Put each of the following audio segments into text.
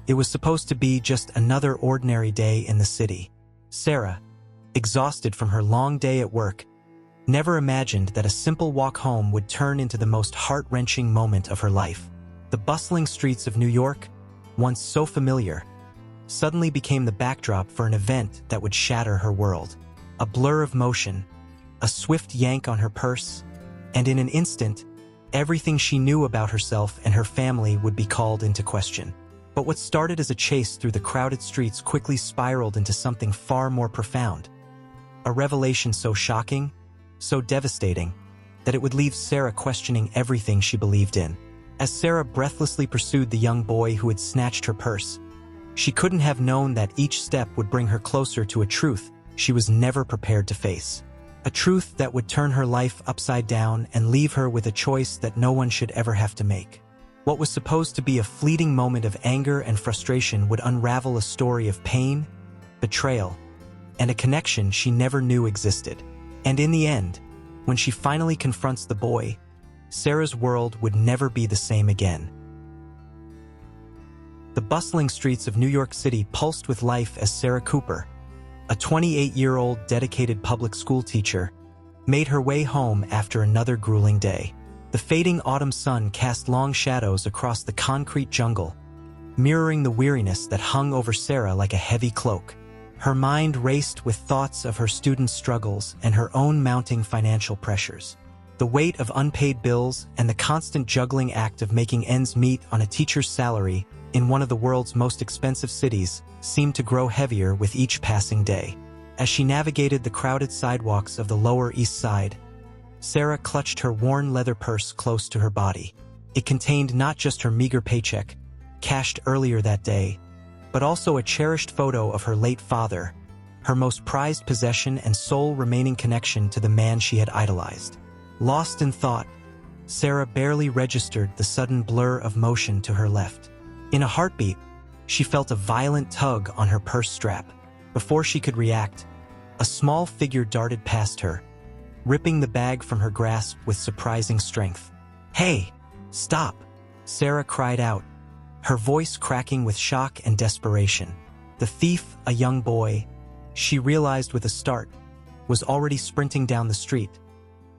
It was supposed to be just another ordinary day in the city. Sarah, exhausted from her long day at work, never imagined that a simple walk home would turn into the most heart-wrenching moment of her life. The bustling streets of New York, once so familiar, suddenly became the backdrop for an event that would shatter her world. A blur of motion, a swift yank on her purse, and in an instant, everything she knew about herself and her family would be called into question. But what started as a chase through the crowded streets quickly spiraled into something far more profound. A revelation so shocking, so devastating, that it would leave Sarah questioning everything she believed in. As Sarah breathlessly pursued the young boy who had snatched her purse, she couldn't have known that each step would bring her closer to a truth she was never prepared to face. A truth that would turn her life upside down and leave her with a choice that no one should ever have to make. What was supposed to be a fleeting moment of anger and frustration would unravel a story of pain, betrayal, and a connection she never knew existed. And in the end, when she finally confronts the boy, Sarah's world would never be the same again. The bustling streets of New York City pulsed with life as Sarah Cooper, a 28-year-old dedicated public school teacher, made her way home after another grueling day. The fading autumn sun cast long shadows across the concrete jungle, mirroring the weariness that hung over Sarah like a heavy cloak. Her mind raced with thoughts of her students' struggles and her own mounting financial pressures. The weight of unpaid bills and the constant juggling act of making ends meet on a teacher's salary in one of the world's most expensive cities seemed to grow heavier with each passing day. As she navigated the crowded sidewalks of the Lower East Side, Sarah clutched her worn leather purse close to her body. It contained not just her meager paycheck, cashed earlier that day, but also a cherished photo of her late father, her most prized possession and sole remaining connection to the man she had idolized. Lost in thought, Sarah barely registered the sudden blur of motion to her left. In a heartbeat, she felt a violent tug on her purse strap. Before she could react, a small figure darted past her, ripping the bag from her grasp with surprising strength. "Hey, stop!" Sarah cried out, her voice cracking with shock and desperation. The thief, a young boy, she realized with a start, was already sprinting down the street,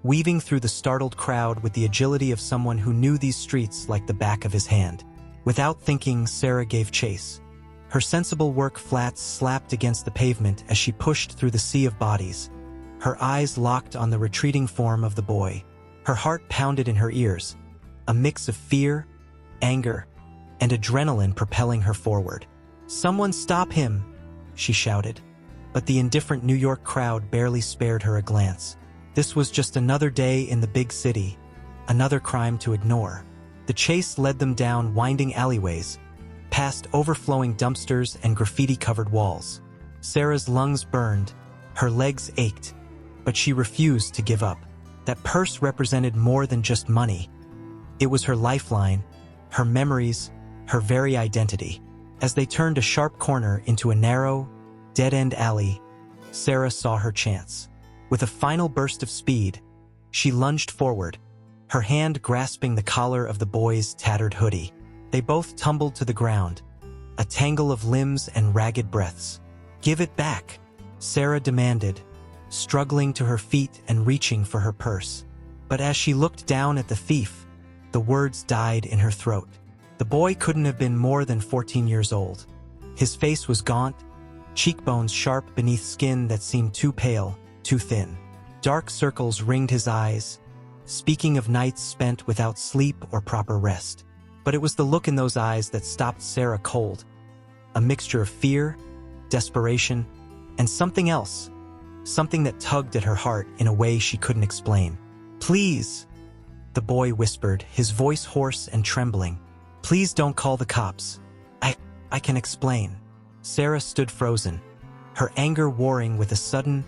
weaving through the startled crowd with the agility of someone who knew these streets like the back of his hand. Without thinking, Sarah gave chase. Her sensible work flats slapped against the pavement as she pushed through the sea of bodies, her eyes locked on the retreating form of the boy. Her heart pounded in her ears, a mix of fear, anger, and adrenaline propelling her forward. "Someone stop him!" she shouted. But the indifferent New York crowd barely spared her a glance. This was just another day in the big city, another crime to ignore. The chase led them down winding alleyways, past overflowing dumpsters and graffiti-covered walls. Sarah's lungs burned, her legs ached, but she refused to give up. That purse represented more than just money. It was her lifeline, her memories, her very identity. As they turned a sharp corner into a narrow, dead-end alley, Sarah saw her chance. With a final burst of speed, she lunged forward, her hand grasping the collar of the boy's tattered hoodie. They both tumbled to the ground, a tangle of limbs and ragged breaths. "Give it back," Sarah demanded, struggling to her feet and reaching for her purse. But as she looked down at the thief, the words died in her throat. The boy couldn't have been more than 14 years old. His face was gaunt, cheekbones sharp beneath skin that seemed too pale, too thin. Dark circles ringed his eyes, speaking of nights spent without sleep or proper rest. But it was the look in those eyes that stopped Sarah cold. A mixture of fear, desperation, and something else. Something that tugged at her heart in a way she couldn't explain. "Please," the boy whispered, his voice hoarse and trembling. "Please don't call the cops. I can explain." Sarah stood frozen, her anger warring with a sudden,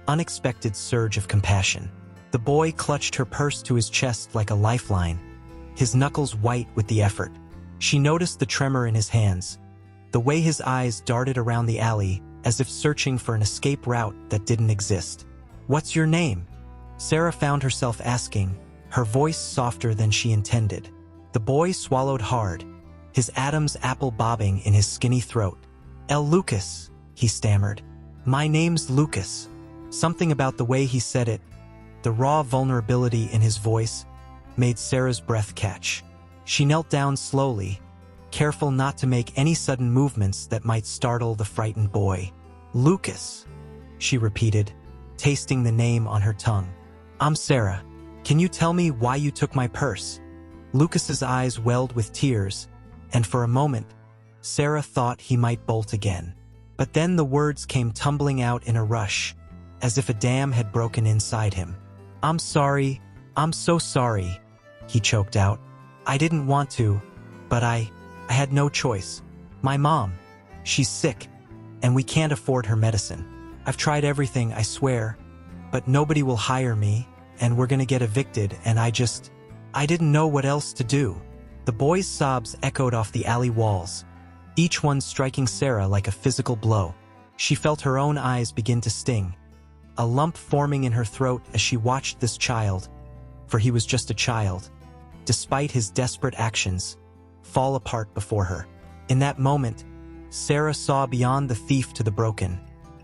unexpected surge of compassion. The boy clutched her purse to his chest like a lifeline, his knuckles white with the effort. She noticed the tremor in his hands, the way his eyes darted around the alley as if searching for an escape route that didn't exist. "What's your name?" Sarah found herself asking, her voice softer than she intended. The boy swallowed hard, his Adam's apple bobbing in his skinny throat. Lucas, he stammered. My name's Lucas. Something about the way he said it, the raw vulnerability in his voice, made Sarah's breath catch. She knelt down slowly, careful not to make any sudden movements that might startle the frightened boy. Lucas, she repeated, tasting the name on her tongue. I'm Sarah. Can you tell me why you took my purse? Lucas's eyes welled with tears, and for a moment, Sarah thought he might bolt again. But then the words came tumbling out in a rush, as if a dam had broken inside him. I'm sorry, I'm so sorry, he choked out. I didn't want to, but I had no choice. My mom, she's sick, and we can't afford her medicine. I've tried everything, I swear, but nobody will hire me, and we're gonna get evicted, and I didn't know what else to do. The boy's sobs echoed off the alley walls, each one striking Sarah like a physical blow. She felt her own eyes begin to sting, a lump forming in her throat as she watched this child, for he was just a child, despite his desperate actions, fall apart before her. In that moment, Sarah saw beyond the thief to the broken,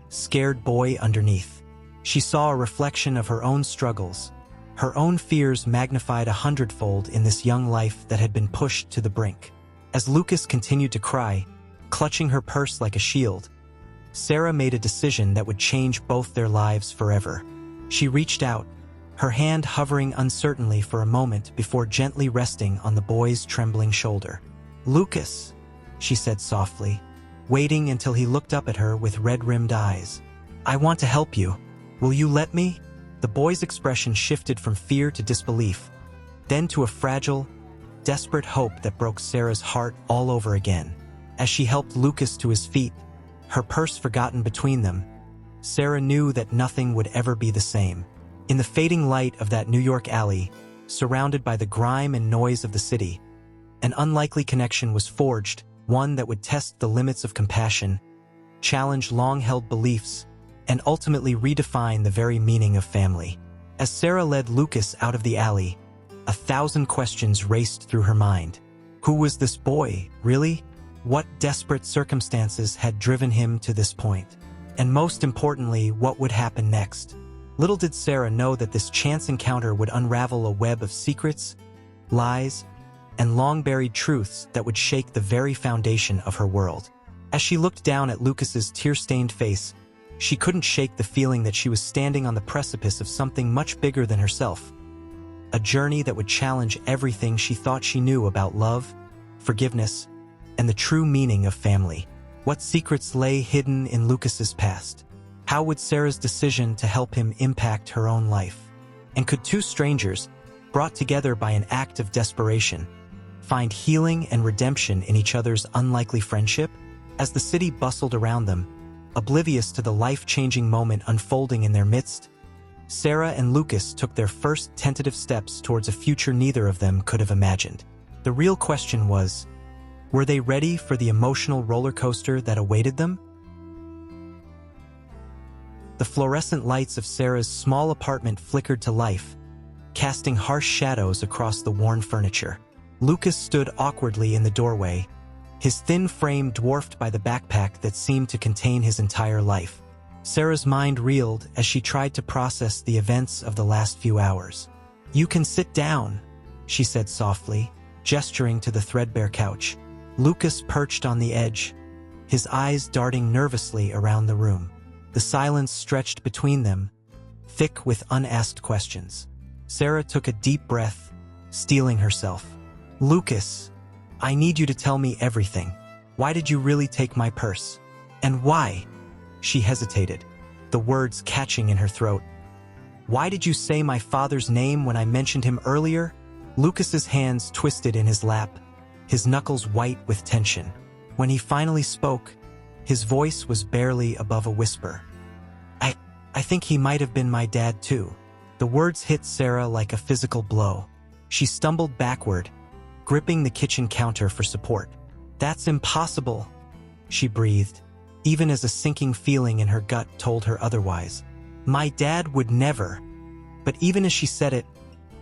scared boy underneath. She saw a reflection of her own struggles, her own fears magnified 100-fold in this young life that had been pushed to the brink. As Lucas continued to cry, clutching her purse like a shield, Sarah made a decision that would change both their lives forever. She reached out, her hand hovering uncertainly for a moment before gently resting on the boy's trembling shoulder. Lucas, she said softly, waiting until he looked up at her with red-rimmed eyes. I want to help you. Will you let me? The boy's expression shifted from fear to disbelief, then to a fragile, desperate hope that broke Sarah's heart all over again. As she helped Lucas to his feet, her purse forgotten between them, Sarah knew that nothing would ever be the same. In the fading light of that New York alley, surrounded by the grime and noise of the city, an unlikely connection was forged, one that would test the limits of compassion, challenge long-held beliefs, and ultimately redefine the very meaning of family. As Sarah led Lucas out of the alley, 1,000 questions raced through her mind. Who was this boy, really? What desperate circumstances had driven him to this point? And most importantly, what would happen next? Little did Sarah know that this chance encounter would unravel a web of secrets, lies, and long-buried truths that would shake the very foundation of her world. As she looked down at Lucas's tear-stained face, she couldn't shake the feeling that she was standing on the precipice of something much bigger than herself. A journey that would challenge everything she thought she knew about love, forgiveness, and the true meaning of family. What secrets lay hidden in Lucas's past? How would Sarah's decision to help him impact her own life? And could two strangers, brought together by an act of desperation, find healing and redemption in each other's unlikely friendship? As the city bustled around them, oblivious to the life-changing moment unfolding in their midst, Sarah and Lucas took their first tentative steps towards a future neither of them could have imagined. The real question was, were they ready for the emotional roller coaster that awaited them? The fluorescent lights of Sarah's small apartment flickered to life, casting harsh shadows across the worn furniture. Lucas stood awkwardly in the doorway, his thin frame dwarfed by the backpack that seemed to contain his entire life. Sarah's mind reeled as she tried to process the events of the last few hours. You can sit down, she said softly, gesturing to the threadbare couch. Lucas perched on the edge, his eyes darting nervously around the room. The silence stretched between them, thick with unasked questions. Sarah took a deep breath, steeling herself. Lucas, I need you to tell me everything. Why did you really take my purse? And why? She hesitated, the words catching in her throat. Why did you say my father's name when I mentioned him earlier? Lucas's hands twisted in his lap, his knuckles white with tension. When he finally spoke, his voice was barely above a whisper. I think he might have been my dad too. The words hit Sarah like a physical blow. She stumbled backward, gripping the kitchen counter for support. That's impossible, she breathed, even as a sinking feeling in her gut told her otherwise. My dad would never. But even as she said it,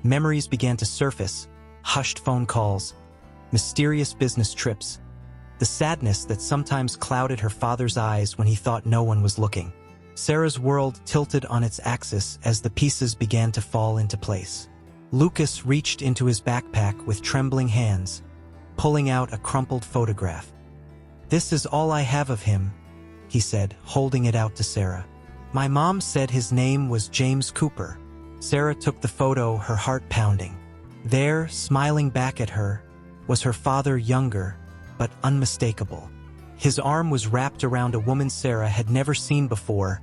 memories began to surface, hushed phone calls, mysterious business trips, the sadness that sometimes clouded her father's eyes when he thought no one was looking. Sarah's world tilted on its axis as the pieces began to fall into place. Lucas reached into his backpack with trembling hands, pulling out a crumpled photograph. "This is all I have of him," he said, holding it out to Sarah. "My mom said his name was James Cooper." Sarah took the photo, her heart pounding. There, smiling back at her, was her father, younger, but unmistakable. His arm was wrapped around a woman Sarah had never seen before,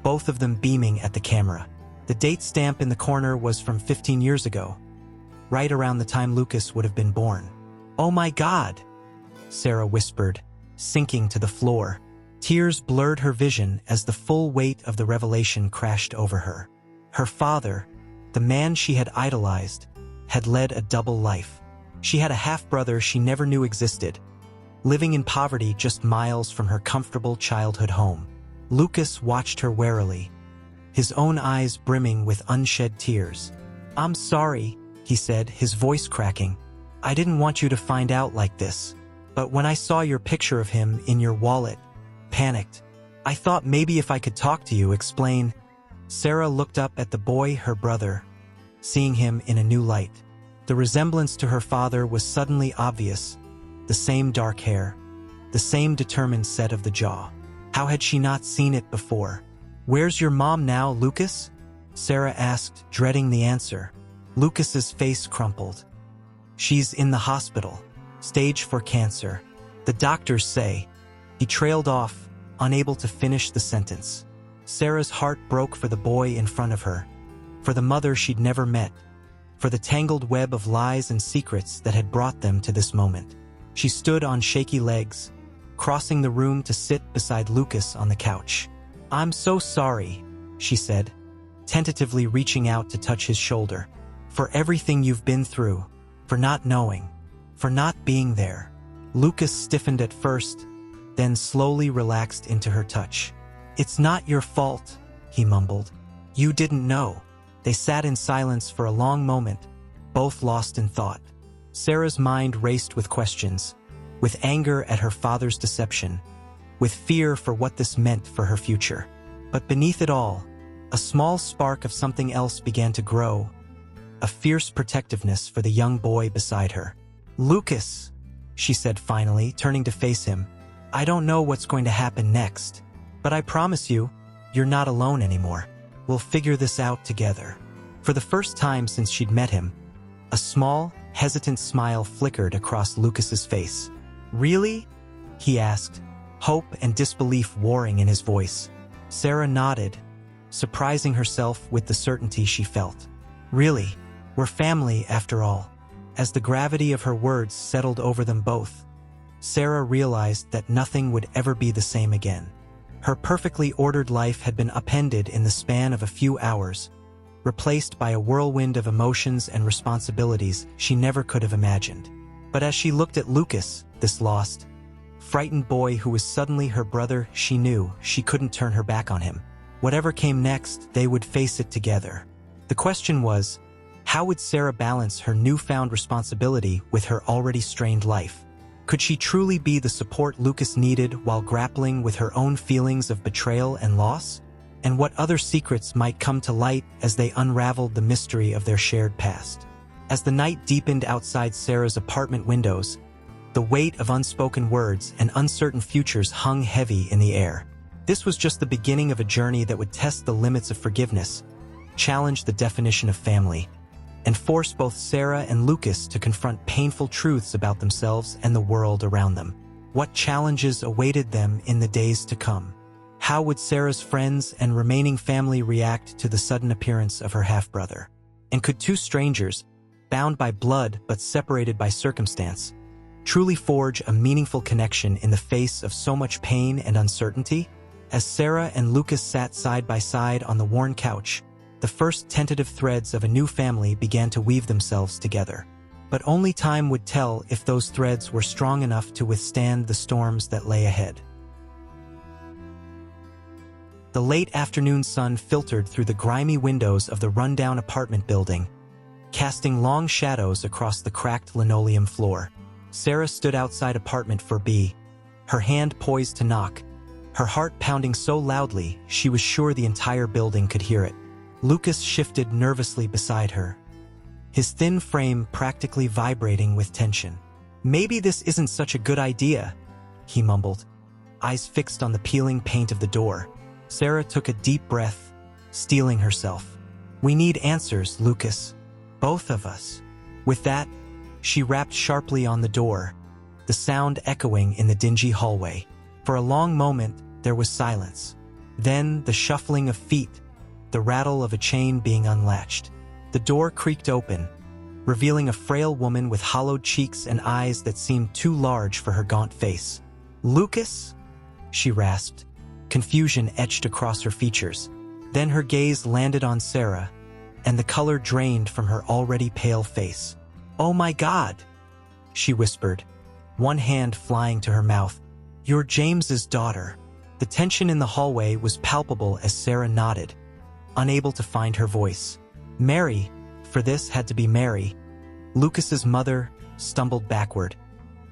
both of them beaming at the camera. The date stamp in the corner was from 15 years ago, right around the time Lucas would have been born. "Oh my God," Sarah whispered, sinking to the floor. Tears blurred her vision as the full weight of the revelation crashed over her. Her father, the man she had idolized, had led a double life. She had a half-brother she never knew existed, living in poverty just miles from her comfortable childhood home. Lucas watched her warily, his own eyes brimming with unshed tears. "I'm sorry," he said, his voice cracking. "I didn't want you to find out like this. But when I saw your picture of him in your wallet, panicked. I thought maybe if I could talk to you, explain." Sarah looked up at the boy, her brother, seeing him in a new light. The resemblance to her father was suddenly obvious. The same dark hair, the same determined set of the jaw. How had she not seen it before? "Where's your mom now, Lucas?" Sarah asked, dreading the answer. Lucas's face crumpled. "She's in the hospital. Stage 4 cancer. The doctors say." He trailed off, unable to finish the sentence. Sarah's heart broke for the boy in front of her, for the mother she'd never met, for the tangled web of lies and secrets that had brought them to this moment. She stood on shaky legs, crossing the room to sit beside Lucas on the couch. "I'm so sorry," she said, tentatively reaching out to touch his shoulder. "For everything you've been through, for not knowing, for not being there." Lucas stiffened at first, then slowly relaxed into her touch. "It's not your fault," he mumbled. "You didn't know." They sat in silence for a long moment, both lost in thought. Sarah's mind raced with questions, with anger at her father's deception, with fear for what this meant for her future. But beneath it all, a small spark of something else began to grow, a fierce protectiveness for the young boy beside her. "Lucas," she said finally, turning to face him, "I don't know what's going to happen next, but I promise you, you're not alone anymore. We'll figure this out together." For the first time since she'd met him, a small, hesitant smile flickered across Lucas's face. "Really?" he asked, hope and disbelief warring in his voice. Sarah nodded, surprising herself with the certainty she felt. "Really, we're family after all." As the gravity of her words settled over them both, Sarah realized that nothing would ever be the same again. Her perfectly ordered life had been upended in the span of a few hours, replaced by a whirlwind of emotions and responsibilities she never could have imagined. But as she looked at Lucas, this lost, frightened boy who was suddenly her brother, she knew she couldn't turn her back on him. Whatever came next, they would face it together. The question was, how would Sarah balance her newfound responsibility with her already strained life? Could she truly be the support Lucas needed while grappling with her own feelings of betrayal and loss? And what other secrets might come to light as they unraveled the mystery of their shared past? As the night deepened outside Sarah's apartment windows, the weight of unspoken words and uncertain futures hung heavy in the air. This was just the beginning of a journey that would test the limits of forgiveness, challenge the definition of family, and force both Sarah and Lucas to confront painful truths about themselves and the world around them. What challenges awaited them in the days to come? How would Sarah's friends and remaining family react to the sudden appearance of her half-brother? And could two strangers, bound by blood but separated by circumstance, truly forge a meaningful connection in the face of so much pain and uncertainty? As Sarah and Lucas sat side by side on the worn couch, the first tentative threads of a new family began to weave themselves together. But only time would tell if those threads were strong enough to withstand the storms that lay ahead. The late afternoon sun filtered through the grimy windows of the rundown apartment building, casting long shadows across the cracked linoleum floor. Sarah stood outside apartment 4B, her hand poised to knock, her heart pounding so loudly she was sure the entire building could hear it. Lucas shifted nervously beside her, his thin frame practically vibrating with tension. "Maybe this isn't such a good idea," he mumbled, eyes fixed on the peeling paint of the door. Sarah took a deep breath, steeling herself. "We need answers, Lucas. Both of us." With that, she rapped sharply on the door, the sound echoing in the dingy hallway. For a long moment, there was silence. Then the shuffling of feet, the rattle of a chain being unlatched. The door creaked open, revealing a frail woman with hollowed cheeks and eyes that seemed too large for her gaunt face. "Lucas?" she rasped, confusion etched across her features. Then her gaze landed on Sarah, and the color drained from her already pale face. "Oh my God," she whispered, one hand flying to her mouth. "You're James's daughter." The tension in the hallway was palpable as Sarah nodded, unable to find her voice. "Mary," for this had to be Mary, Lucas's mother, stumbled backward,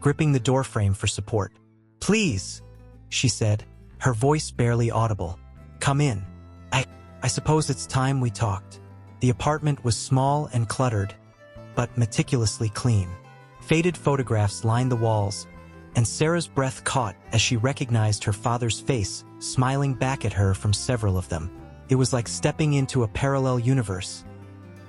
gripping the doorframe for support. "Please," she said, her voice barely audible. "Come in. I suppose it's time we talked." The apartment was small and cluttered, but meticulously clean. Faded photographs lined the walls, and Sarah's breath caught as she recognized her father's face, smiling back at her from several of them. It was like stepping into a parallel universe,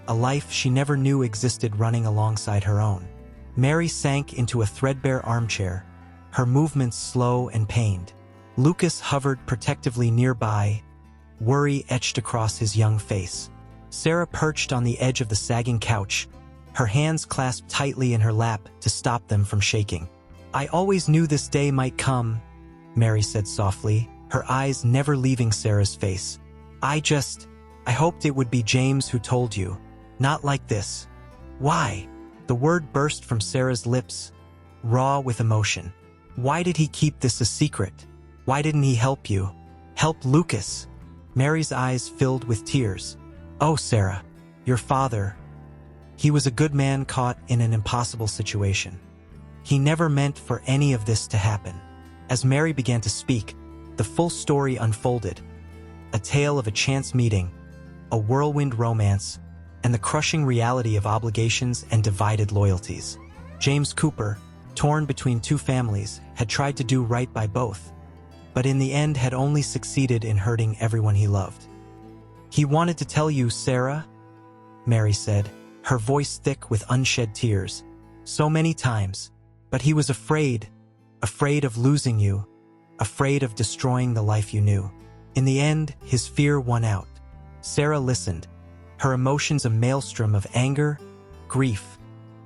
a life she never knew existed running alongside her own. Mary sank into a threadbare armchair, her movements slow and pained. Lucas hovered protectively nearby, worry etched across his young face. Sarah perched on the edge of the sagging couch, her hands clasped tightly in her lap to stop them from shaking. "I always knew this day might come," Mary said softly, her eyes never leaving Sarah's face. I hoped it would be James who told you. Not like this." "Why?" The word burst from Sarah's lips, raw with emotion. "Why did he keep this a secret? Why didn't he help you? Help Lucas?" Mary's eyes filled with tears. "Oh, Sarah, your father. He was a good man caught in an impossible situation. He never meant for any of this to happen." As Mary began to speak, the full story unfolded. A tale of a chance meeting, a whirlwind romance, and the crushing reality of obligations and divided loyalties. James Cooper, torn between two families, had tried to do right by both, but in the end had only succeeded in hurting everyone he loved. "He wanted to tell you, Sarah," Mary said, her voice thick with unshed tears. "So many times. But he was afraid of losing you, afraid of destroying the life you knew. In the end, his fear won out." Sarah listened, her emotions a maelstrom of anger, grief,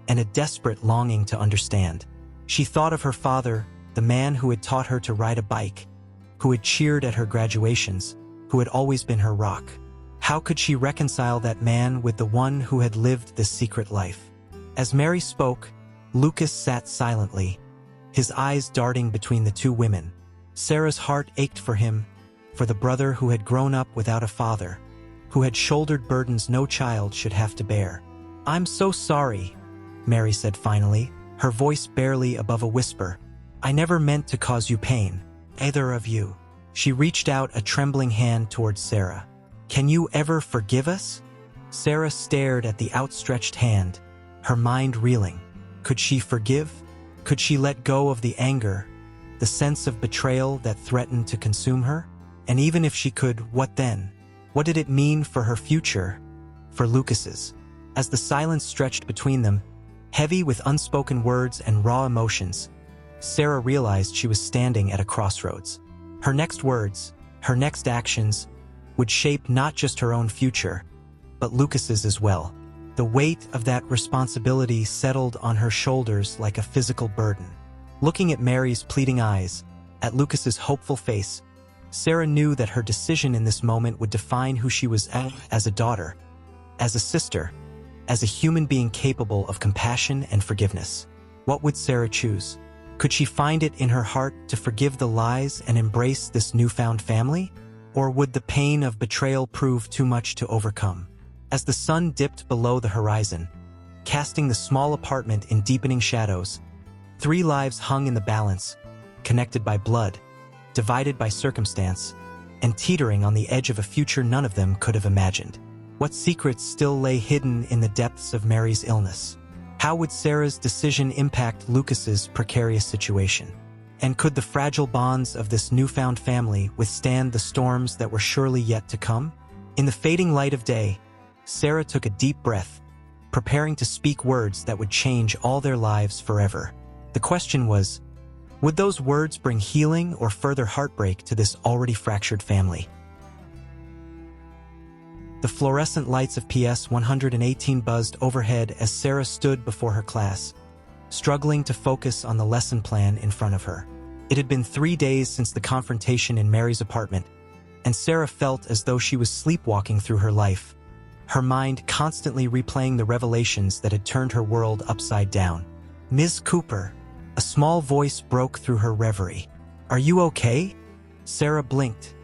and a desperate longing to understand. She thought of her father, the man who had taught her to ride a bike, who had cheered at her graduations, who had always been her rock. How could she reconcile that man with the one who had lived this secret life? As Mary spoke, Lucas sat silently, his eyes darting between the two women. Sarah's heart ached for him, for the brother who had grown up without a father, who had shouldered burdens no child should have to bear. "I'm so sorry," Mary said finally, her voice barely above a whisper. "I never meant to cause you pain, either of you." She reached out a trembling hand towards Sarah. "Can you ever forgive us?" Sarah stared at the outstretched hand, her mind reeling. Could she forgive? Could she let go of the anger, the sense of betrayal that threatened to consume her? And even if she could, what then? What did it mean for her future, for Lucas's? As the silence stretched between them, heavy with unspoken words and raw emotions, Sarah realized she was standing at a crossroads. Her next words, her next actions, would shape not just her own future, but Lucas's as well. The weight of that responsibility settled on her shoulders like a physical burden. Looking at Mary's pleading eyes, at Lucas's hopeful face, Sarah knew that her decision in this moment would define who she was as a daughter, as a sister, as a human being capable of compassion and forgiveness. What would Sarah choose? Could she find it in her heart to forgive the lies and embrace this newfound family? Or would the pain of betrayal prove too much to overcome? As the sun dipped below the horizon, casting the small apartment in deepening shadows, 3 lives hung in the balance, connected by blood, divided by circumstance, and teetering on the edge of a future none of them could have imagined. What secrets still lay hidden in the depths of Mary's illness? How would Sarah's decision impact Lucas's precarious situation? And could the fragile bonds of this newfound family withstand the storms that were surely yet to come? In the fading light of day, Sarah took a deep breath, preparing to speak words that would change all their lives forever. The question was, would those words bring healing or further heartbreak to this already fractured family? The fluorescent lights of PS 118 buzzed overhead as Sarah stood before her class, struggling to focus on the lesson plan in front of her. It had been 3 days since the confrontation in Mary's apartment, and Sarah felt as though she was sleepwalking through her life, her mind constantly replaying the revelations that had turned her world upside down. "Ms. Cooper," a small voice broke through her reverie. "Are you okay?" Sarah blinked,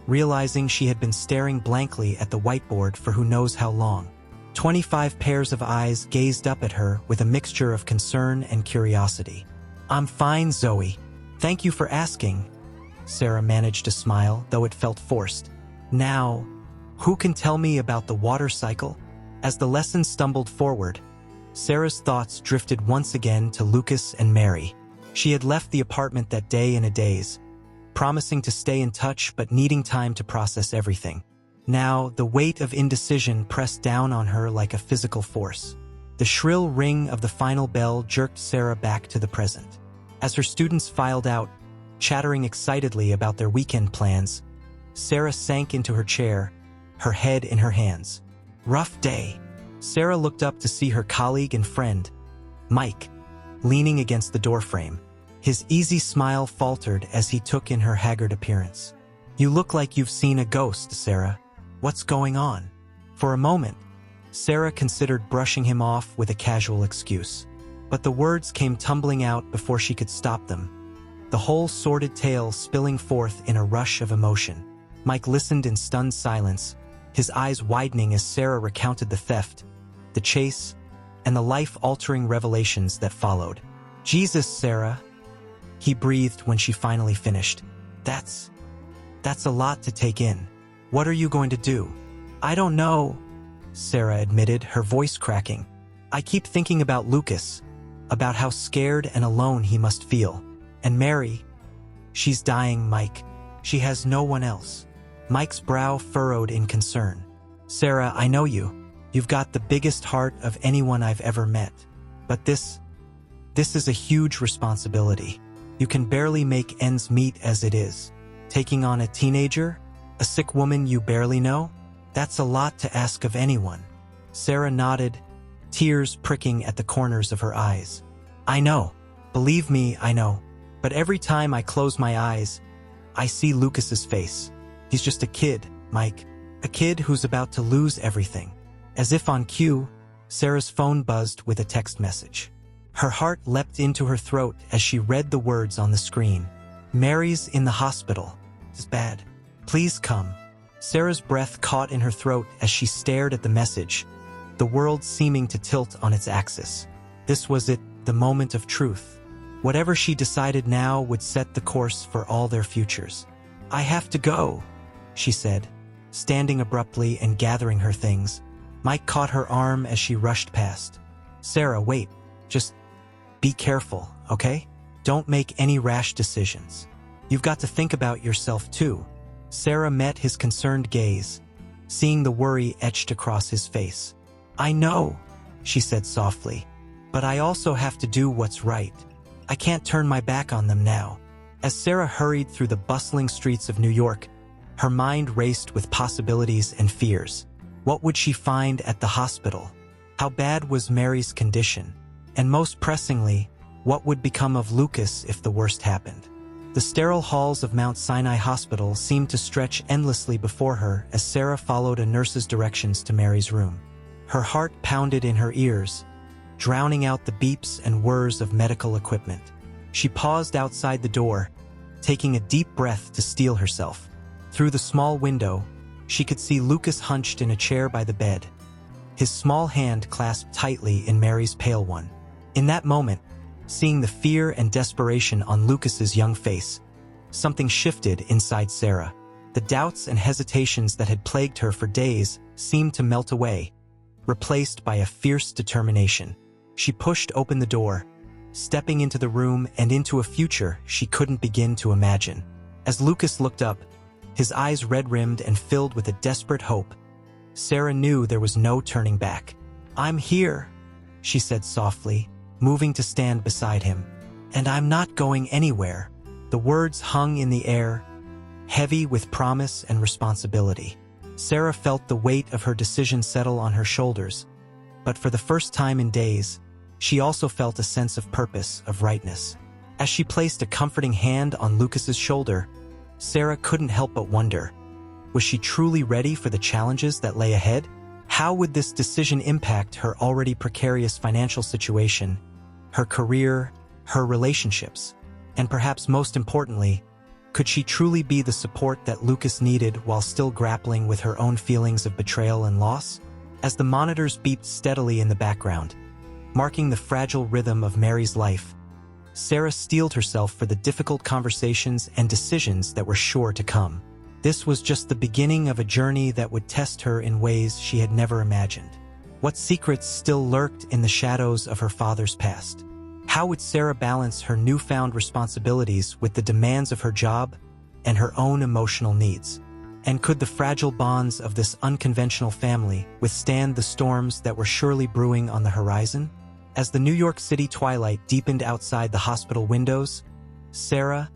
realizing she had been staring blankly at the whiteboard for who knows how long. 25 pairs of eyes gazed up at her with a mixture of concern and curiosity. "I'm fine, Zoe. Thank you for asking." Sarah managed to smile, though it felt forced. "Now, who can tell me about the water cycle?" As the lesson stumbled forward, Sarah's thoughts drifted once again to Lucas and Mary. She had left the apartment that day in a daze, promising to stay in touch but needing time to process everything. Now, the weight of indecision pressed down on her like a physical force. The shrill ring of the final bell jerked Sarah back to the present. As her students filed out, chattering excitedly about their weekend plans, Sarah sank into her chair, her head in her hands. Rough day. Sarah looked up to see her colleague and friend, Mike, leaning against the doorframe. His easy smile faltered as he took in her haggard appearance. "You look like you've seen a ghost, Sarah. What's going on?" For a moment, Sarah considered brushing him off with a casual excuse. But the words came tumbling out before she could stop them, the whole sordid tale spilling forth in a rush of emotion. Mike listened in stunned silence, his eyes widening as Sarah recounted the theft, the chase, and the life-altering revelations that followed. "Jesus, Sarah," he breathed when she finally finished. That's a lot to take in. What are you going to do?" "I don't know," Sarah admitted, her voice cracking. "I keep thinking about Lucas, about how scared and alone he must feel. And Mary, she's dying, Mike. She has no one else." Mike's brow furrowed in concern. "Sarah, I know you. You've got the biggest heart of anyone I've ever met. But this is a huge responsibility. You can barely make ends meet as it is. Taking on a teenager, a sick woman you barely know, that's a lot to ask of anyone." Sarah nodded, tears pricking at the corners of her eyes. "I know. Believe me, I know. But every time I close my eyes, I see Lucas's face. He's just a kid, Mike. A kid who's about to lose everything." As if on cue, Sarah's phone buzzed with a text message. Her heart leapt into her throat as she read the words on the screen. "Mary's in the hospital. It's bad. Please come." Sarah's breath caught in her throat as she stared at the message, the world seeming to tilt on its axis. This was it, the moment of truth. Whatever she decided now would set the course for all their futures. "I have to go," she said, standing abruptly and gathering her things. Mike caught her arm as she rushed past. "Sarah, wait. Just be careful, okay? Don't make any rash decisions. You've got to think about yourself too." Sarah met his concerned gaze, seeing the worry etched across his face. "I know," she said softly, "but I also have to do what's right. I can't turn my back on them now." As Sarah hurried through the bustling streets of New York, her mind raced with possibilities and fears. What would she find at the hospital? How bad was Mary's condition? And most pressingly, what would become of Lucas if the worst happened? The sterile halls of Mount Sinai Hospital seemed to stretch endlessly before her as Sarah followed a nurse's directions to Mary's room. Her heart pounded in her ears, drowning out the beeps and whirs of medical equipment. She paused outside the door, taking a deep breath to steel herself. Through the small window, she could see Lucas hunched in a chair by the bed, his small hand clasped tightly in Mary's pale one. In that moment, Seeing the fear and desperation on Lucas's young face, something shifted inside Sarah. The doubts and hesitations that had plagued her for days seemed to melt away, replaced by a fierce determination. She pushed open the door, stepping into the room and into a future she couldn't begin to imagine. As Lucas looked up, his eyes red-rimmed and filled with a desperate hope, Sarah knew there was no turning back. "I'm here," she said softly, moving to stand beside him. "And I'm not going anywhere." The words hung in the air, heavy with promise and responsibility. Sarah felt the weight of her decision settle on her shoulders, but for the first time in days, she also felt a sense of purpose, of rightness. As she placed a comforting hand on Lucas's shoulder, Sarah couldn't help but wonder, was she truly ready for the challenges that lay ahead? How would this decision impact her already precarious financial situation, her career, her relationships? And perhaps most importantly, could she truly be the support that Lucas needed while still grappling with her own feelings of betrayal and loss? As the monitors beeped steadily in the background, marking the fragile rhythm of Mary's life, Sarah steeled herself for the difficult conversations and decisions that were sure to come. This was just the beginning of a journey that would test her in ways she had never imagined. What secrets still lurked in the shadows of her father's past? How would Sarah balance her newfound responsibilities with the demands of her job and her own emotional needs? And could the fragile bonds of this unconventional family withstand the storms that were surely brewing on the horizon? As the New York City twilight deepened outside the hospital windows, Sarah,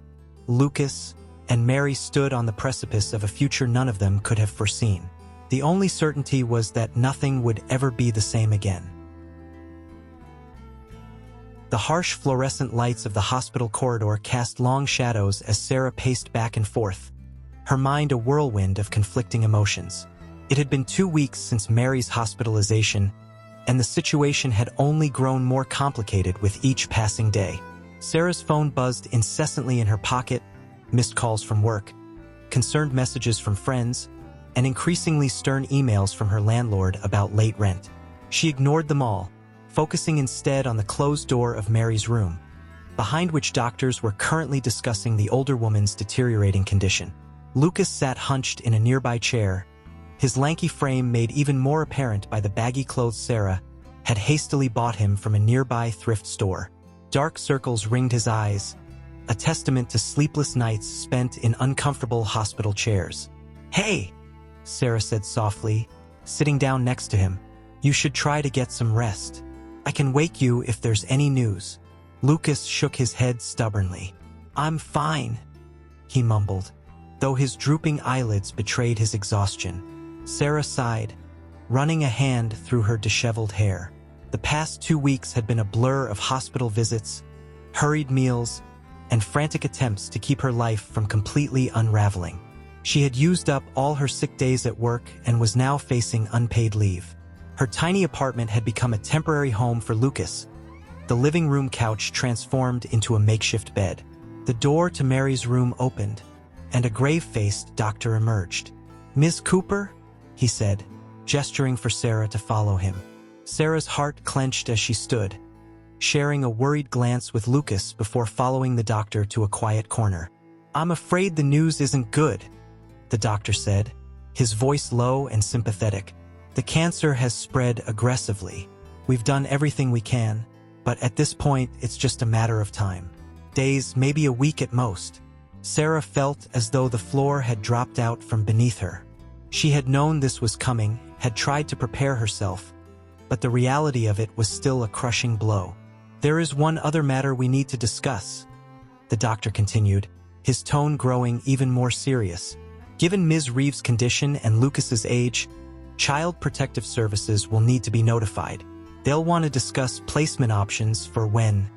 Lucas, and Mary stood on the precipice of a future none of them could have foreseen. The only certainty was that nothing would ever be the same again. The harsh fluorescent lights of the hospital corridor cast long shadows as Sarah paced back and forth, her mind a whirlwind of conflicting emotions. It had been 2 weeks since Mary's hospitalization, and the situation had only grown more complicated with each passing day. Sarah's phone buzzed incessantly in her pocket, missed calls from work, concerned messages from friends, and increasingly stern emails from her landlord about late rent. She ignored them all, focusing instead on the closed door of Mary's room, behind which doctors were currently discussing the older woman's deteriorating condition. Lucas sat hunched in a nearby chair, his lanky frame made even more apparent by the baggy clothes Sarah had hastily bought him from a nearby thrift store. Dark circles ringed his eyes, a testament to sleepless nights spent in uncomfortable hospital chairs. "Hey," Sarah said softly, sitting down next to him. "You should try to get some rest. I can wake you if there's any news." Lucas shook his head stubbornly. "I'm fine," he mumbled, though his drooping eyelids betrayed his exhaustion. Sarah sighed, running a hand through her disheveled hair. The past 2 weeks had been a blur of hospital visits, hurried meals, and frantic attempts to keep her life from completely unraveling. She had used up all her sick days at work and was now facing unpaid leave. Her tiny apartment had become a temporary home for Lucas, the living room couch transformed into a makeshift bed. The door to Mary's room opened, and a grave-faced doctor emerged. "Ms. Cooper?" he said, gesturing for Sarah to follow him. Sarah's heart clenched as she stood, sharing a worried glance with Lucas before following the doctor to a quiet corner. "I'm afraid the news isn't good," the doctor said, his voice low and sympathetic. "The cancer has spread aggressively. We've done everything we can, but at this point it's just a matter of time. Days, maybe a week at most." Sarah felt as though the floor had dropped out from beneath her. She had known this was coming, had tried to prepare herself, but the reality of it was still a crushing blow. "There is one other matter we need to discuss," the doctor continued, his tone growing even more serious. "Given Ms. Reeves' condition and Lucas's age, Child Protective Services will need to be notified. They'll want to discuss placement options for when."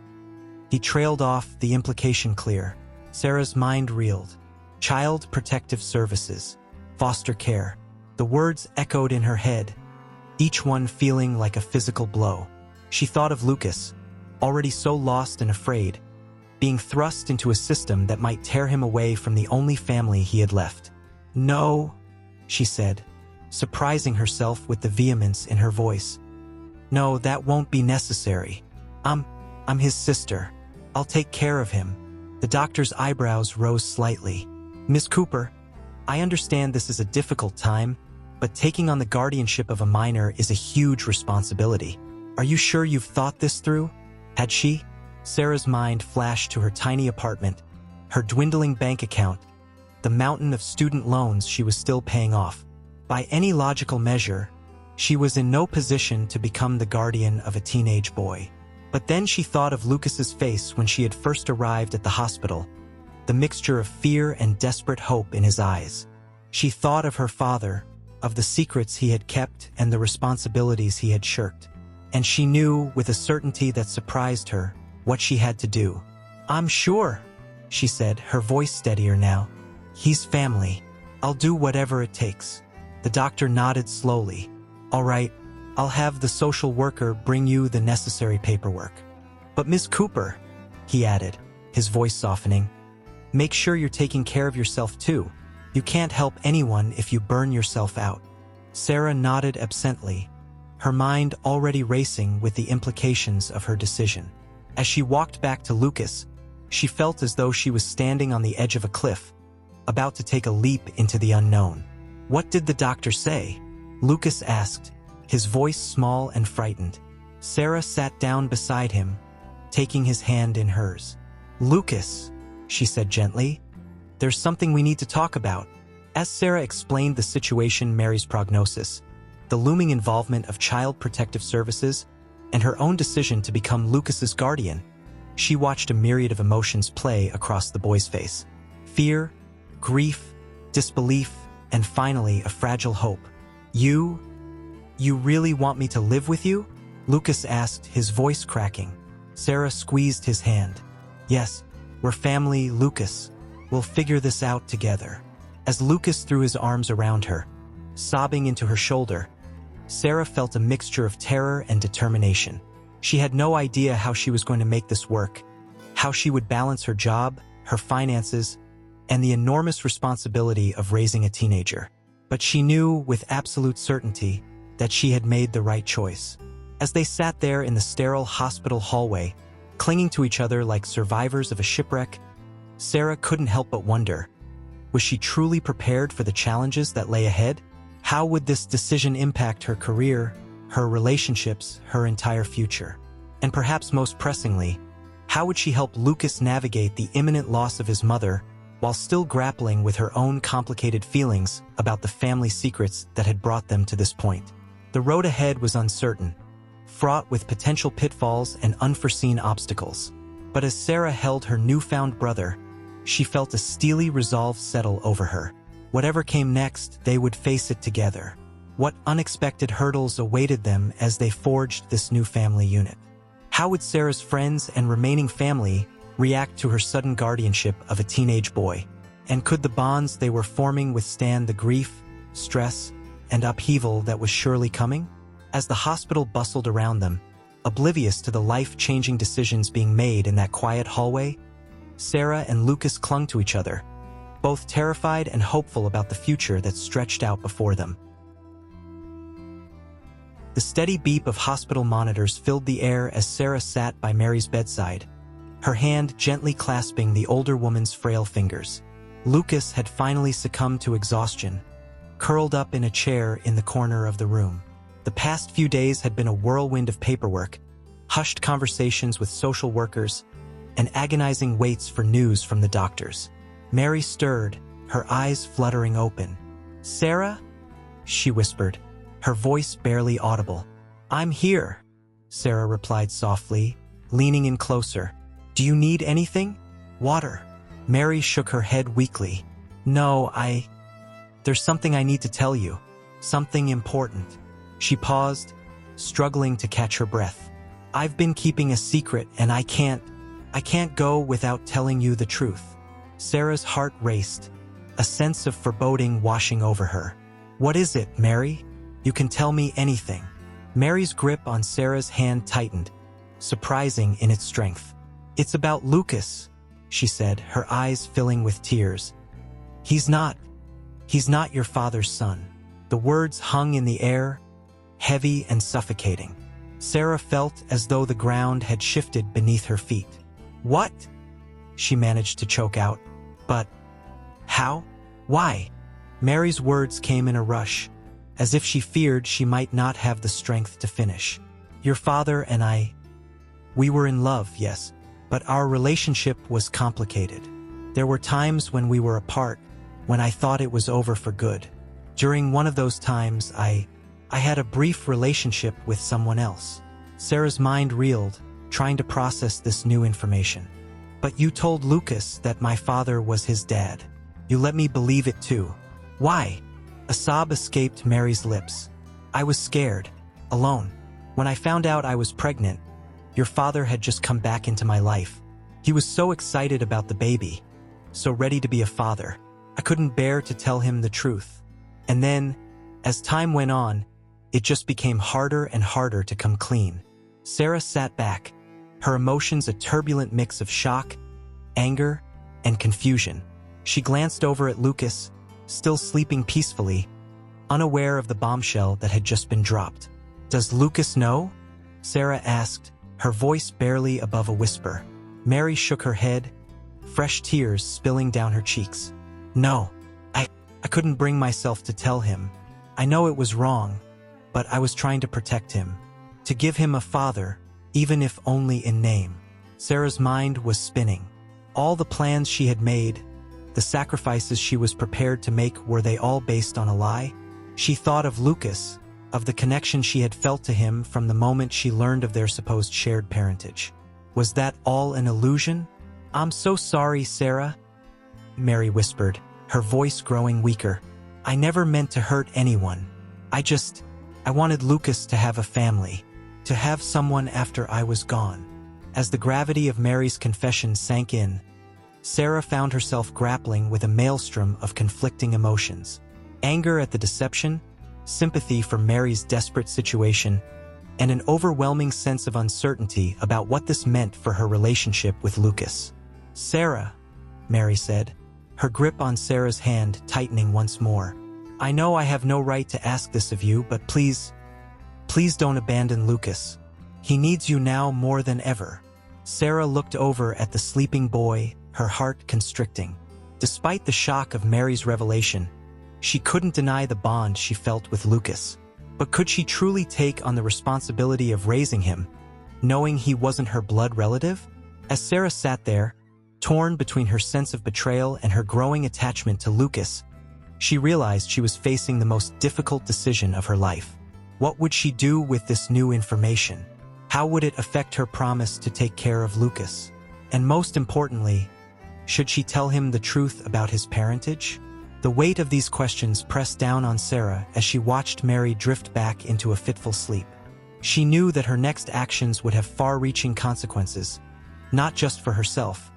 He trailed off, the implication clear. Sarah's mind reeled. Child Protective Services. Foster care. The words echoed in her head, each one feeling like a physical blow. She thought of Lucas, already so lost and afraid, being thrust into a system that might tear him away from the only family he had left. "No," she said, surprising herself with the vehemence in her voice. "No, that won't be necessary. I'm I'm his sister. I'll take care of him." The doctor's eyebrows rose slightly. "Miss Cooper, I understand this is a difficult time, but taking on the guardianship of a minor is a huge responsibility. Are you sure you've thought this through?" Had she? Sarah's mind flashed to her tiny apartment, her dwindling bank account, the mountain of student loans she was still paying off. By any logical measure, she was in no position to become the guardian of a teenage boy. But then she thought of Lucas's face when she had first arrived at the hospital, the mixture of fear and desperate hope in his eyes. She thought of her father, of the secrets he had kept and the responsibilities he had shirked. And she knew, with a certainty that surprised her, what she had to do. "I'm sure," she said, her voice steadier now. "He's family. I'll do whatever it takes." The doctor nodded slowly. "All right, I'll have the social worker bring you the necessary paperwork. But Miss Cooper," he added, his voice softening, "make sure you're taking care of yourself too. You can't help anyone if you burn yourself out." Sarah nodded absently, her mind already racing with the implications of her decision. As she walked back to Lucas, she felt as though she was standing on the edge of a cliff, about to take a leap into the unknown. "What did the doctor say?" Lucas asked, his voice small and frightened. Sarah sat down beside him, taking his hand in hers. "Lucas," she said gently, "there's something we need to talk about." As Sarah explained the situation, Mary's prognosis, the looming involvement of Child Protective Services, and her own decision to become Lucas's guardian, she watched a myriad of emotions play across the boy's face. Fear, grief, disbelief, and finally a fragile hope. You really want me to live with you?" Lucas asked, his voice cracking. Sarah squeezed his hand. "Yes, we're family, Lucas. We'll figure this out together." As Lucas threw his arms around her, sobbing into her shoulder, Sarah felt a mixture of terror and determination. She had no idea how she was going to make this work, how she would balance her job, her finances, and the enormous responsibility of raising a teenager. But she knew with absolute certainty that she had made the right choice. As they sat there in the sterile hospital hallway, clinging to each other like survivors of a shipwreck, Sarah couldn't help but wonder, was she truly prepared for the challenges that lay ahead? How would this decision impact her career, her relationships, her entire future? And perhaps most pressingly, how would she help Lucas navigate the imminent loss of his mother while still grappling with her own complicated feelings about the family secrets that had brought them to this point? The road ahead was uncertain, fraught with potential pitfalls and unforeseen obstacles. But as Sarah held her newfound brother, she felt a steely resolve settle over her. Whatever came next, they would face it together. What unexpected hurdles awaited them as they forged this new family unit? How would Sarah's friends and remaining family react to her sudden guardianship of a teenage boy? And could the bonds they were forming withstand the grief, stress, and upheaval that was surely coming? As the hospital bustled around them, oblivious to the life-changing decisions being made in that quiet hallway, Sarah and Lucas clung to each other, both terrified and hopeful about the future that stretched out before them. The steady beep of hospital monitors filled the air as Sarah sat by Mary's bedside, her hand gently clasping the older woman's frail fingers. Lucas had finally succumbed to exhaustion, curled up in a chair in the corner of the room. The past few days had been a whirlwind of paperwork, hushed conversations with social workers, and agonizing waits for news from the doctors. Mary stirred, her eyes fluttering open. "Sarah?" she whispered, her voice barely audible. "I'm here," Sarah replied softly, leaning in closer. "Do you need anything? Water?" Mary shook her head weakly. "No, There's something I need to tell you. Something important." She paused, struggling to catch her breath. "I've been keeping a secret and I can't go without telling you the truth." Sarah's heart raced, a sense of foreboding washing over her. "What is it, Mary? You can tell me anything." Mary's grip on Sarah's hand tightened, surprising in its strength. "It's about Lucas," she said, her eyes filling with tears. He's not your father's son." The words hung in the air, heavy and suffocating. Sarah felt as though the ground had shifted beneath her feet. "What?" she managed to choke out. "But how? Why?" Mary's words came in a rush, as if she feared she might not have the strength to finish. "Your father and I, we were in love, yes, but our relationship was complicated. There were times when we were apart, when I thought it was over for good. During one of those times, I had a brief relationship with someone else." Sarah's mind reeled, trying to process this new information. "But you told Lucas that my father was his dad. You let me believe it too. Why?" A sob escaped Mary's lips. "I was scared, alone. When I found out I was pregnant, your father had just come back into my life. He was so excited about the baby, so ready to be a father. I couldn't bear to tell him the truth. And then, as time went on, it just became harder and harder to come clean." Sarah sat back, her emotions a turbulent mix of shock, anger, and confusion. She glanced over at Lucas, still sleeping peacefully, unaware of the bombshell that had just been dropped. "Does Lucas know?" Sarah asked, her voice barely above a whisper. Mary shook her head, fresh tears spilling down her cheeks. "No, I couldn't bring myself to tell him. I know it was wrong, but I was trying to protect him, to give him a father, even if only in name." Sarah's mind was spinning. All the plans she had made, the sacrifices she was prepared to make, were they all based on a lie? She thought of Lucas, of the connection she had felt to him from the moment she learned of their supposed shared parentage. Was that all an illusion? "I'm so sorry, Sarah," Mary whispered, her voice growing weaker. "I never meant to hurt anyone. I wanted Lucas to have a family, to have someone after I was gone." As the gravity of Mary's confession sank in, Sarah found herself grappling with a maelstrom of conflicting emotions. Anger at the deception, sympathy for Mary's desperate situation, and an overwhelming sense of uncertainty about what this meant for her relationship with Lucas. "Sarah," Mary said, her grip on Sarah's hand tightening once more. "I know I have no right to ask this of you, but please don't abandon Lucas. He needs you now more than ever." Sarah looked over at the sleeping boy, her heart constricting. Despite the shock of Mary's revelation, she couldn't deny the bond she felt with Lucas. But could she truly take on the responsibility of raising him, knowing he wasn't her blood relative? As Sarah sat there, torn between her sense of betrayal and her growing attachment to Lucas, she realized she was facing the most difficult decision of her life. What would she do with this new information? How would it affect her promise to take care of Lucas? And most importantly, should she tell him the truth about his parentage? The weight of these questions pressed down on Sarah as she watched Mary drift back into a fitful sleep. She knew that her next actions would have far-reaching consequences, not just for herself,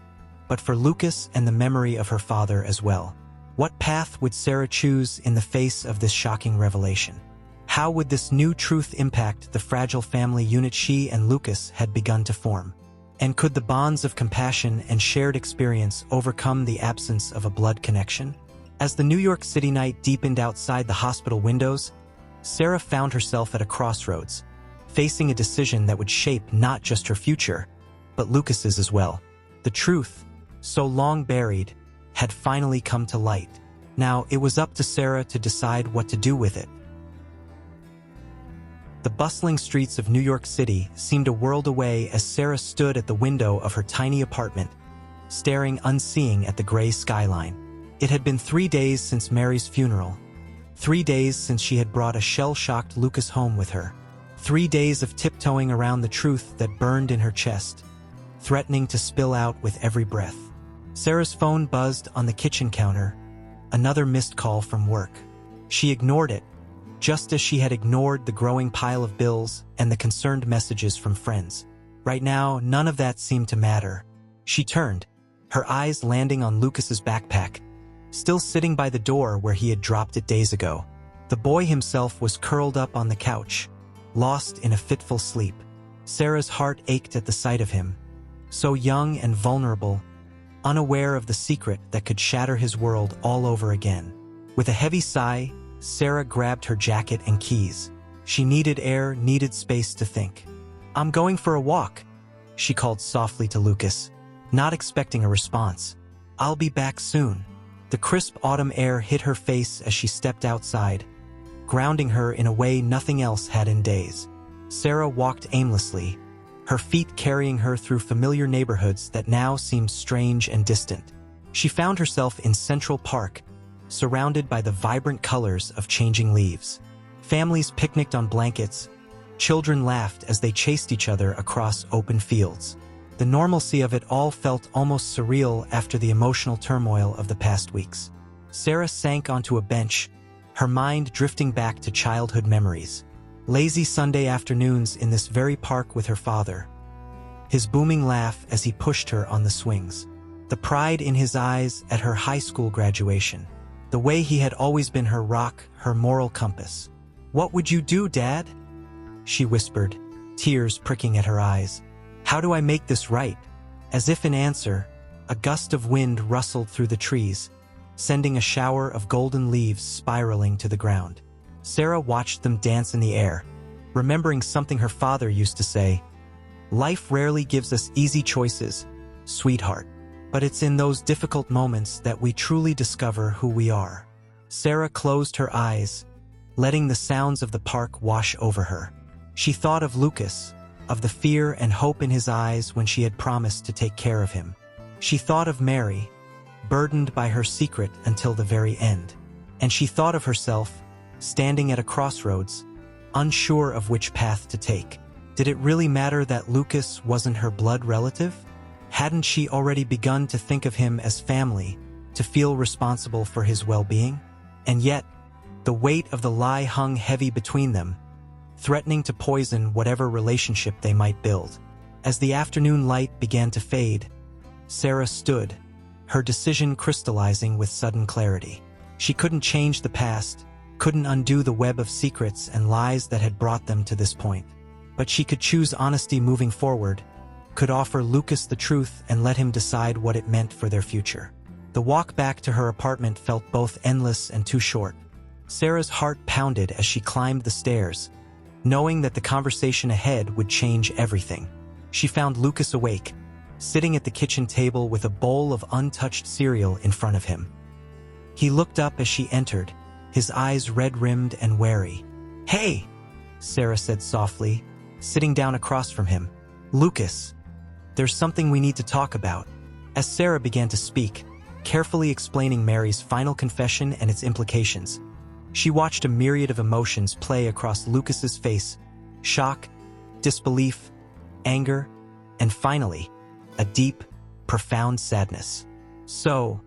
but for Lucas and the memory of her father as well. What path would Sarah choose in the face of this shocking revelation? How would this new truth impact the fragile family unit she and Lucas had begun to form? And could the bonds of compassion and shared experience overcome the absence of a blood connection? As the New York City night deepened outside the hospital windows, Sarah found herself at a crossroads, facing a decision that would shape not just her future, but Lucas's as well. The truth, so long buried, had finally come to light. Now it was up to Sarah to decide what to do with it. The bustling streets of New York City seemed a world away as Sarah stood at the window of her tiny apartment, staring unseeing at the gray skyline. It had been 3 days since Mary's funeral, 3 days since she had brought a shell-shocked Lucas home with her, 3 days of tiptoeing around the truth that burned in her chest, threatening to spill out with every breath. Sarah's phone buzzed on the kitchen counter, another missed call from work. She ignored it, just as she had ignored the growing pile of bills and the concerned messages from friends. Right now, none of that seemed to matter. She turned, her eyes landing on Lucas's backpack, still sitting by the door where he had dropped it days ago. The boy himself was curled up on the couch, lost in a fitful sleep. Sarah's heart ached at the sight of him, so young and vulnerable, unaware of the secret that could shatter his world all over again. With a heavy sigh, Sarah grabbed her jacket and keys. She needed air, needed space to think. "I'm going for a walk," she called softly to Lucas, not expecting a response. "I'll be back soon." The crisp autumn air hit her face as she stepped outside, grounding her in a way nothing else had in days. Sarah walked aimlessly, her feet carrying her through familiar neighborhoods that now seemed strange and distant. She found herself in Central Park, surrounded by the vibrant colors of changing leaves. Families picnicked on blankets, children laughed as they chased each other across open fields. The normalcy of it all felt almost surreal after the emotional turmoil of the past weeks. Sarah sank onto a bench, her mind drifting back to childhood memories. Lazy Sunday afternoons in this very park with her father. His booming laugh as he pushed her on the swings. The pride in his eyes at her high school graduation. The way he had always been her rock, her moral compass. "What would you do, Dad?" she whispered, tears pricking at her eyes. "How do I make this right?" As if in answer, a gust of wind rustled through the trees, sending a shower of golden leaves spiraling to the ground. Sarah watched them dance in the air, remembering something her father used to say, "Life rarely gives us easy choices, sweetheart, but it's in those difficult moments that we truly discover who we are." Sarah closed her eyes, letting the sounds of the park wash over her. She thought of Lucas, of the fear and hope in his eyes when she had promised to take care of him. She thought of Mary, burdened by her secret until the very end. And she thought of herself, standing at a crossroads, unsure of which path to take. Did it really matter that Lucas wasn't her blood relative? Hadn't she already begun to think of him as family, to feel responsible for his well-being? And yet, the weight of the lie hung heavy between them, threatening to poison whatever relationship they might build. As the afternoon light began to fade, Sarah stood, her decision crystallizing with sudden clarity. She couldn't change the past, couldn't undo the web of secrets and lies that had brought them to this point. But she could choose honesty moving forward, could offer Lucas the truth and let him decide what it meant for their future. The walk back to her apartment felt both endless and too short. Sarah's heart pounded as she climbed the stairs, knowing that the conversation ahead would change everything. She found Lucas awake, sitting at the kitchen table with a bowl of untouched cereal in front of him. He looked up as she entered, his eyes red-rimmed and wary. "Hey," Sarah said softly, sitting down across from him. "Lucas, there's something we need to talk about." As Sarah began to speak, carefully explaining Mary's final confession and its implications, she watched a myriad of emotions play across Lucas's face: shock, disbelief, anger, and finally, a deep, profound sadness. "So,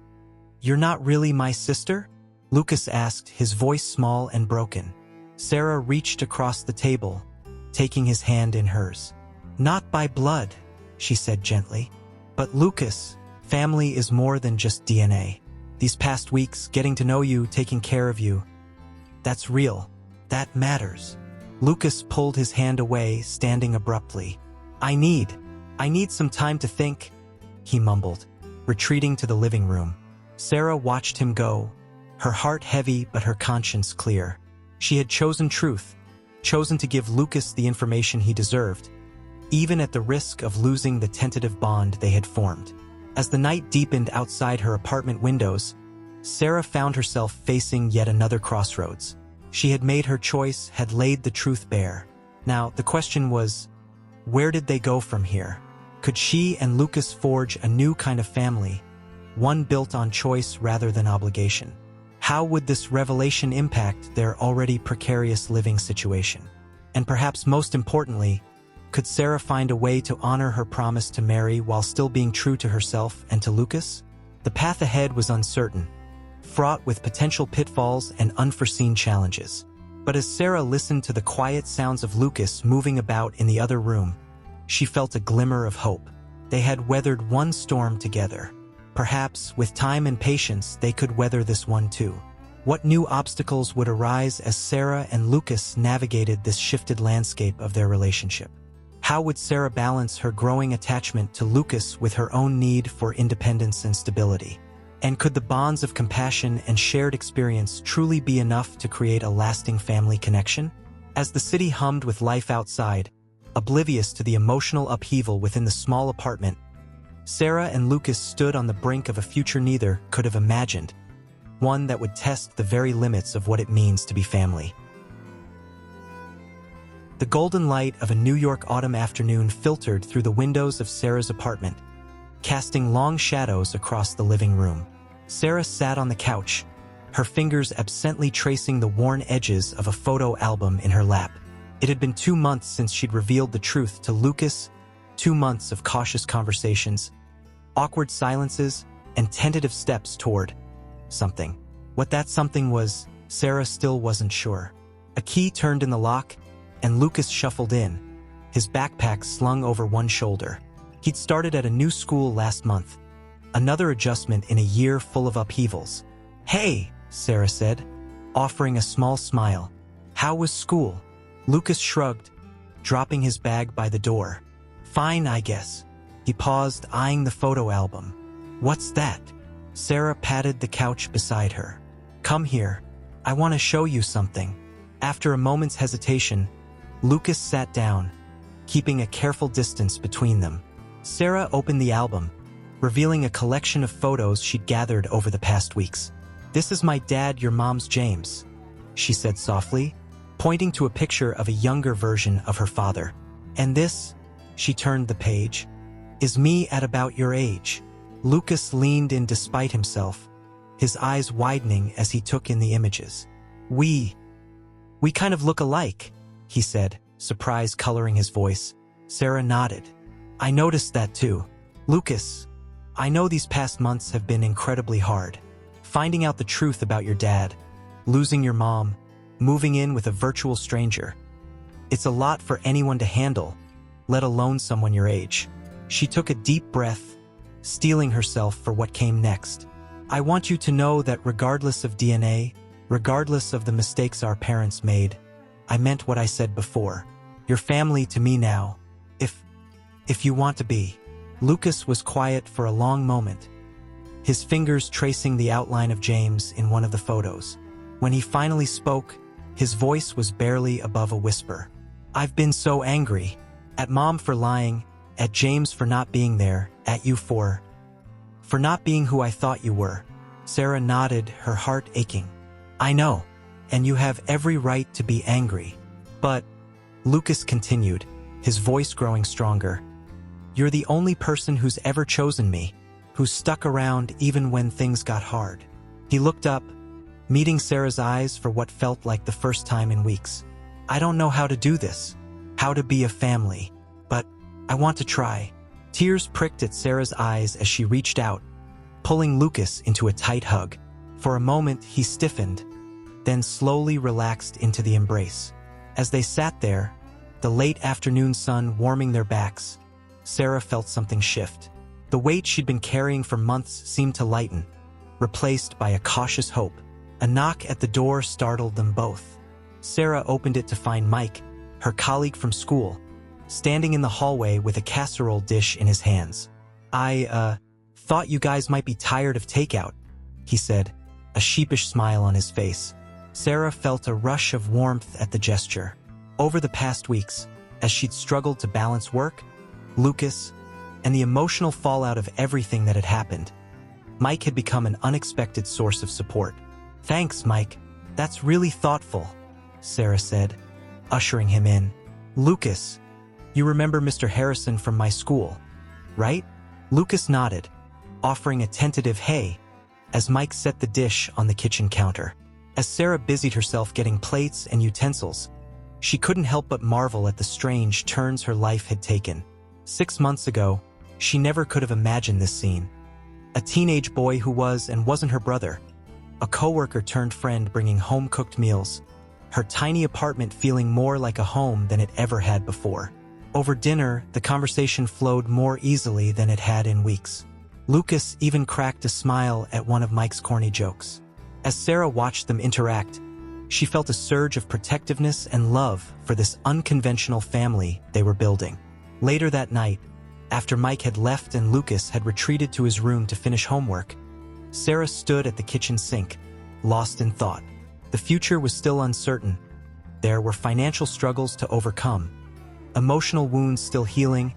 you're not really my sister?" Lucas asked, his voice small and broken. Sarah reached across the table, taking his hand in hers. "Not by blood," she said gently. "But Lucas, family is more than just DNA. These past weeks, getting to know you, taking care of you, that's real. That matters." Lucas pulled his hand away, standing abruptly. I need some time to think," he mumbled, retreating to the living room. Sarah watched him go, her heart heavy but her conscience clear. She had chosen truth, chosen to give Lucas the information he deserved, even at the risk of losing the tentative bond they had formed. As the night deepened outside her apartment windows, Sarah found herself facing yet another crossroads. She had made her choice, had laid the truth bare. Now, the question was, where did they go from here? Could she and Lucas forge a new kind of family, one built on choice rather than obligation? How would this revelation impact their already precarious living situation? And perhaps most importantly, could Sarah find a way to honor her promise to Mary while still being true to herself and to Lucas? The path ahead was uncertain, fraught with potential pitfalls and unforeseen challenges. But as Sarah listened to the quiet sounds of Lucas moving about in the other room, she felt a glimmer of hope. They had weathered one storm together. Perhaps, with time and patience, they could weather this one too. What new obstacles would arise as Sarah and Lucas navigated this shifted landscape of their relationship? How would Sarah balance her growing attachment to Lucas with her own need for independence and stability? And could the bonds of compassion and shared experience truly be enough to create a lasting family connection? As the city hummed with life outside, oblivious to the emotional upheaval within the small apartment. Sarah and Lucas stood on the brink of a future neither could have imagined, one that would test the very limits of what it means to be family. The golden light of a New York autumn afternoon filtered through the windows of Sarah's apartment, casting long shadows across the living room. Sarah sat on the couch, her fingers absently tracing the worn edges of a photo album in her lap. It had been 2 months since she'd revealed the truth to Lucas, 2 months of cautious conversations, awkward silences, and tentative steps toward something. What that something was, Sarah still wasn't sure. A key turned in the lock, and Lucas shuffled in, his backpack slung over one shoulder. He'd started at a new school last month, another adjustment in a year full of upheavals. "Hey," Sarah said, offering a small smile. "How was school?" Lucas shrugged, dropping his bag by the door. "Fine, I guess." He paused, eyeing the photo album. "What's that?" Sarah patted the couch beside her. "Come here. I want to show you something." After a moment's hesitation, Lucas sat down, keeping a careful distance between them. Sarah opened the album, revealing a collection of photos she'd gathered over the past weeks. "This is my dad, your mom's James," she said softly, pointing to a picture of a younger version of her father. "And this," she turned the page, "is me at about your age." Lucas leaned in despite himself, his eyes widening as he took in the images. We kind of look alike," he said, surprise coloring his voice. Sarah nodded. "I noticed that too. Lucas, I know these past months have been incredibly hard. Finding out the truth about your dad, losing your mom, moving in with a virtual stranger. It's a lot for anyone to handle, let alone someone your age." She took a deep breath, steeling herself for what came next. "I want you to know that regardless of DNA, regardless of the mistakes our parents made, I meant what I said before. You're family to me now, if you want to be." Lucas was quiet for a long moment, his fingers tracing the outline of James in one of the photos. When he finally spoke, his voice was barely above a whisper. "I've been so angry. At Mom for lying, at James for not being there, at you for not being who I thought you were." Sarah nodded, her heart aching. "I know, and you have every right to be angry. But," Lucas continued, his voice growing stronger, "you're the only person who's ever chosen me, who's stuck around even when things got hard." He looked up, meeting Sarah's eyes for what felt like the first time in weeks. "I don't know how to do this, how to be a family, but I want to try." Tears pricked at Sarah's eyes as she reached out, pulling Lucas into a tight hug. For a moment, he stiffened, then slowly relaxed into the embrace. As they sat there, the late afternoon sun warming their backs, Sarah felt something shift. The weight she'd been carrying for months seemed to lighten, replaced by a cautious hope. A knock at the door startled them both. Sarah opened it to find Mike, her colleague from school, standing in the hallway with a casserole dish in his hands. I thought you guys might be tired of takeout," he said, a sheepish smile on his face. Sarah felt a rush of warmth at the gesture. Over the past weeks, as she'd struggled to balance work, Lucas, and the emotional fallout of everything that had happened, Mike had become an unexpected source of support. "Thanks, Mike. That's really thoughtful," Sarah said, ushering him in. "Lucas, you remember Mr. Harrison from my school, right?" Lucas nodded, offering a tentative hey, as Mike set the dish on the kitchen counter. As Sarah busied herself getting plates and utensils, she couldn't help but marvel at the strange turns her life had taken. 6 months ago, she never could have imagined this scene. A teenage boy who was and wasn't her brother, a coworker turned friend bringing home-cooked meals, her tiny apartment feeling more like a home than it ever had before. Over dinner, the conversation flowed more easily than it had in weeks. Lucas even cracked a smile at one of Mike's corny jokes. As Sarah watched them interact, she felt a surge of protectiveness and love for this unconventional family they were building. Later that night, after Mike had left and Lucas had retreated to his room to finish homework, Sarah stood at the kitchen sink, lost in thought. The future was still uncertain. There were financial struggles to overcome, emotional wounds still healing,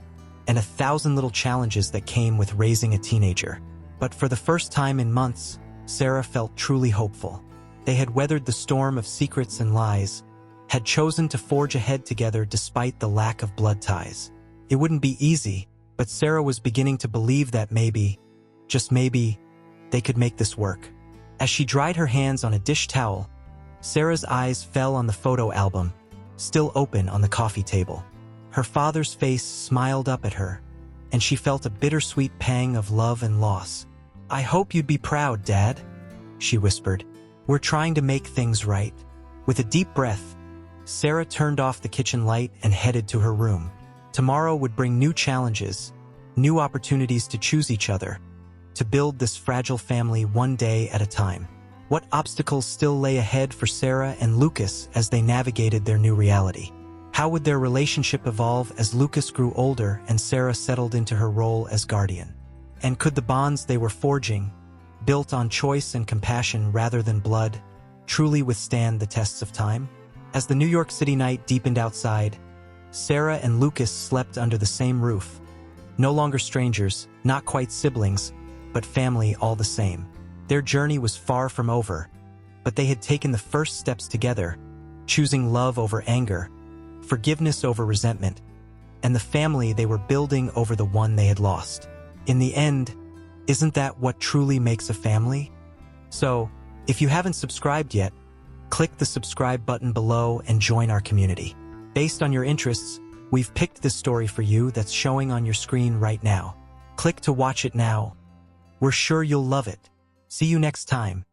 and 1,000 little challenges that came with raising a teenager. But for the first time in months, Sarah felt truly hopeful. They had weathered the storm of secrets and lies, had chosen to forge ahead together despite the lack of blood ties. It wouldn't be easy, but Sarah was beginning to believe that maybe, just maybe, they could make this work. As she dried her hands on a dish towel, Sarah's eyes fell on the photo album, still open on the coffee table. Her father's face smiled up at her, and she felt a bittersweet pang of love and loss. "I hope you'd be proud, Dad," she whispered. "We're trying to make things right." With a deep breath, Sarah turned off the kitchen light and headed to her room. Tomorrow would bring new challenges, new opportunities to choose each other, to build this fragile family one day at a time. What obstacles still lay ahead for Sarah and Lucas as they navigated their new reality? How would their relationship evolve as Lucas grew older and Sarah settled into her role as guardian? And could the bonds they were forging, built on choice and compassion rather than blood, truly withstand the tests of time? As the New York City night deepened outside, Sarah and Lucas slept under the same roof. No longer strangers, not quite siblings, but family all the same. Their journey was far from over, but they had taken the first steps together, choosing love over anger, forgiveness over resentment, and the family they were building over the one they had lost. In the end, isn't that what truly makes a family? So, if you haven't subscribed yet, click the subscribe button below and join our community. Based on your interests, we've picked this story for you that's showing on your screen right now. Click to watch it now. We're sure you'll love it. See you next time.